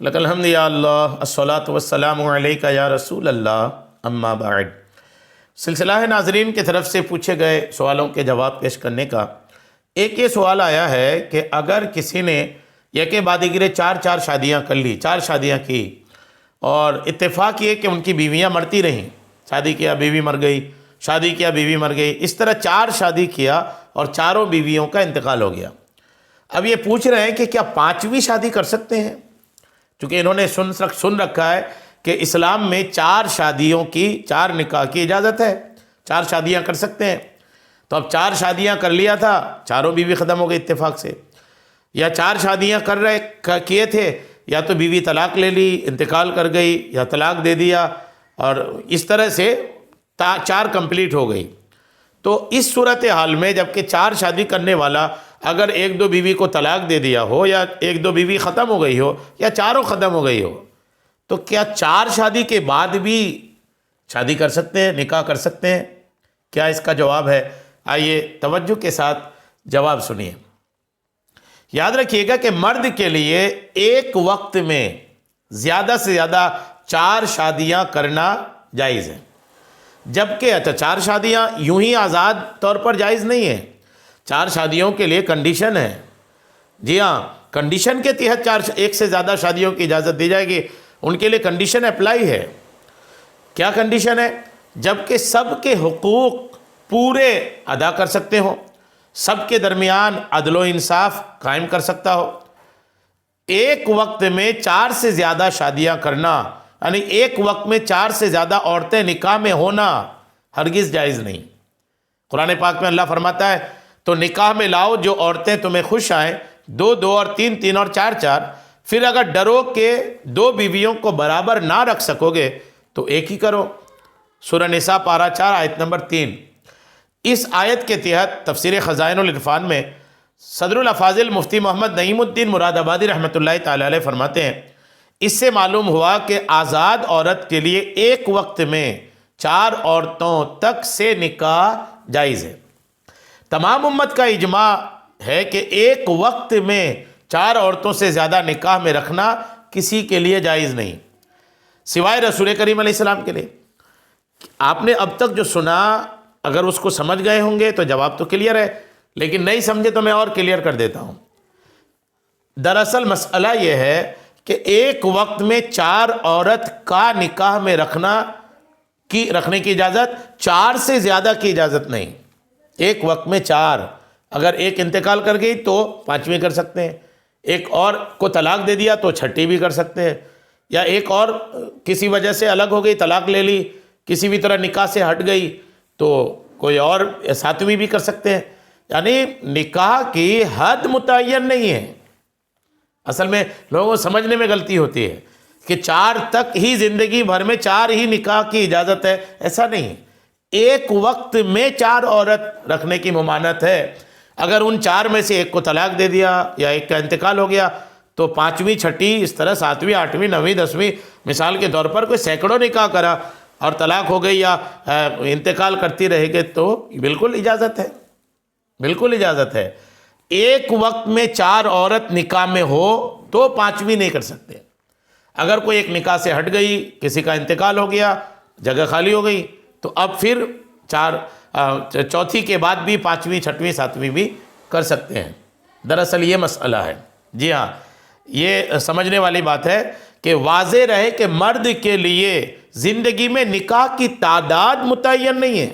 لک الحمد یا اللہ، الصلاۃ والسلام علیک یا رسول اللہ، اما بعد۔ سلسلہ ہے ناظرین کی طرف سے پوچھے گئے سوالوں کے جواب پیش کرنے کا۔ ایک یہ سوال آیا ہے کہ اگر کسی نے یکے بعد دیگرے چار شادیاں کر لی، 4 شادیاں کی اور اتفاق یہ کہ ان کی بیویاں مرتی رہیں، شادی کیا بیوی مر گئی، شادی کیا بیوی مر گئی، اس طرح 4 شادی کیا اور چاروں بیویوں کا انتقال ہو گیا۔ اب یہ پوچھ رہے ہیں کہ کیا 5ویں شادی کر سکتے ہیں؟ چونکہ انہوں نے سن رکھا ہے کہ اسلام میں 4 شادیوں کی، 4 نکاح کی اجازت ہے، 4 شادیاں کر سکتے ہیں۔ تو اب 4 شادیاں کر لیا تھا، چاروں بیوی ختم ہو گئی اتفاق سے، یا 4 شادیاں کیے تھے، یا تو بیوی طلاق لے لی، انتقال کر گئی، یا طلاق دے دیا، اور اس طرح سے 4 کمپلیٹ ہو گئی۔ تو اس صورتحال میں جبکہ 4 شادی کرنے والا اگر 1-2 بیوی کو طلاق دے دیا ہو، یا 1-2 بیوی ختم ہو گئی ہو، یا چاروں ختم ہو گئی ہو، تو کیا 4 شادی کے بعد بھی شادی کر سکتے ہیں، نکاح کر سکتے ہیں؟ کیا اس کا جواب ہے؟ آئیے توجہ کے ساتھ جواب سنیے۔ یاد رکھیے گا کہ مرد کے لیے ایک وقت میں زیادہ سے زیادہ 4 شادیاں کرنا جائز ہے، جبکہ 4 شادیاں یوں ہی آزاد طور پر جائز نہیں ہیں، 4 شادیوں کے لیے کنڈیشن ہے۔ جی ہاں، کنڈیشن کے تحت 1 سے زیادہ شادیوں کی اجازت دی جائے گی، ان کے لیے کنڈیشن اپلائی ہے۔ کیا کنڈیشن ہے؟ جبکہ سب کے حقوق پورے ادا کر سکتے ہوں، سب کے درمیان عدل و انصاف قائم کر سکتا ہو۔ ایک وقت میں 4 سے زیادہ شادیاں کرنا، یعنی ایک وقت میں 4 سے زیادہ عورتیں نکاح میں ہونا ہرگز جائز نہیں۔ قرآن پاک میں اللہ فرماتا ہے تو نکاح میں لاؤ جو عورتیں تمہیں خوش آئیں، 2 اور 3 اور 4، پھر اگر ڈرو کہ 2 بیویوں کو برابر نہ رکھ سکو گے تو ایک ہی کرو۔ سورہ نساء پارہ 4 آیت نمبر 3۔ اس آیت کے تحت تفسیر خزائن العرفان میں صدر الافاضل مفتی محمد نعیم الدین مراد آبادی رحمۃ اللہ تعالی علیہ فرماتے ہیں، اس سے معلوم ہوا کہ آزاد عورت کے لیے ایک وقت میں 4 عورتوں تک سے نکاح جائز ہے۔ تمام امت کا اجماع ہے کہ ایک وقت میں 4 عورتوں سے زیادہ نکاح میں رکھنا کسی کے لیے جائز نہیں، سوائے رسول کریم علیہ السلام کے لیے۔ آپ نے اب تک جو سنا، اگر اس کو سمجھ گئے ہوں گے تو جواب تو کلیئر ہے، لیکن نہیں سمجھے تو میں اور کلیئر کر دیتا ہوں۔ دراصل مسئلہ یہ ہے کہ ایک وقت میں 4 عورت کا نکاح میں رکھنے کی اجازت، 4 سے زیادہ کی اجازت نہیں۔ ایک وقت میں 4، اگر ایک انتقال کر گئی تو 5ویں کر سکتے ہیں، ایک اور کو طلاق دے دیا تو 6ٹھی بھی کر سکتے ہیں، یا ایک اور کسی وجہ سے الگ ہو گئی، طلاق لے لی، کسی بھی طرح نکاح سے ہٹ گئی تو کوئی اور 7ویں بھی کر سکتے ہیں۔ یعنی نکاح کی حد متعین نہیں ہے۔ اصل میں لوگوں کو سمجھنے میں غلطی ہوتی ہے کہ 4 تک ہی زندگی بھر میں 4 ہی نکاح کی اجازت ہے، ایسا نہیں ہے۔ ایک وقت میں 4 عورت رکھنے کی ممانعت ہے۔ اگر ان 4 میں سے ایک کو طلاق دے دیا یا ایک کا انتقال ہو گیا تو 5ویں 6ٹھی اس طرح 7ویں 8ویں 9ویں 10ویں، مثال کے طور پر کوئی سینکڑوں نکاح کرا اور طلاق ہو گئی یا انتقال کرتی رہے گی تو بالکل اجازت ہے، بالکل اجازت ہے۔ ایک وقت میں 4 عورت نکاح میں ہو تو 5ویں نہیں کر سکتے۔ اگر کوئی ایک نکاح سے ہٹ گئی، کسی کا انتقال ہو گیا، جگہ خالی ہو گئی، تو اب پھر 4 کے بعد بھی 5ویں 6ویں 7ویں بھی کر سکتے ہیں۔ دراصل یہ مسئلہ ہے۔ جی ہاں، یہ سمجھنے والی بات ہے کہ واضح رہے کہ مرد کے لیے زندگی میں نکاح کی تعداد متعین نہیں ہے۔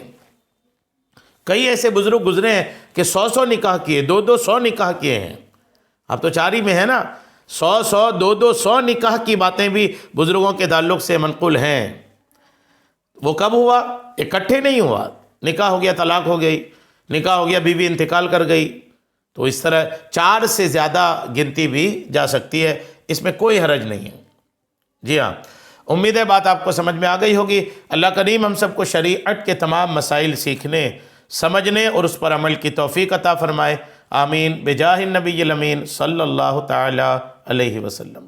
کئی ایسے بزرگ گزرے ہیں کہ 100 نکاح کیے، 200 نکاح کیے ہیں۔ اب تو 4 ہی میں ہے نا، 100 200 نکاح کی باتیں بھی بزرگوں کے تعلق سے منقول ہیں۔ وہ کب ہوا؟ اکٹھے نہیں ہوا، نکاح ہو گیا طلاق ہو گئی، نکاح ہو گیا بیوی انتقال کر گئی، تو اس طرح 4 سے زیادہ گنتی بھی جا سکتی ہے، اس میں کوئی حرج نہیں ہے۔ جی ہاں، امید ہے بات آپ کو سمجھ میں آ گئی ہوگی۔ اللہ کریم ہم سب کو شریعت کے تمام مسائل سیکھنے، سمجھنے اور اس پر عمل کی توفیق عطا فرمائے۔ آمین بجاہ النبی الامین صلی اللہ تعالی علیہ وسلم۔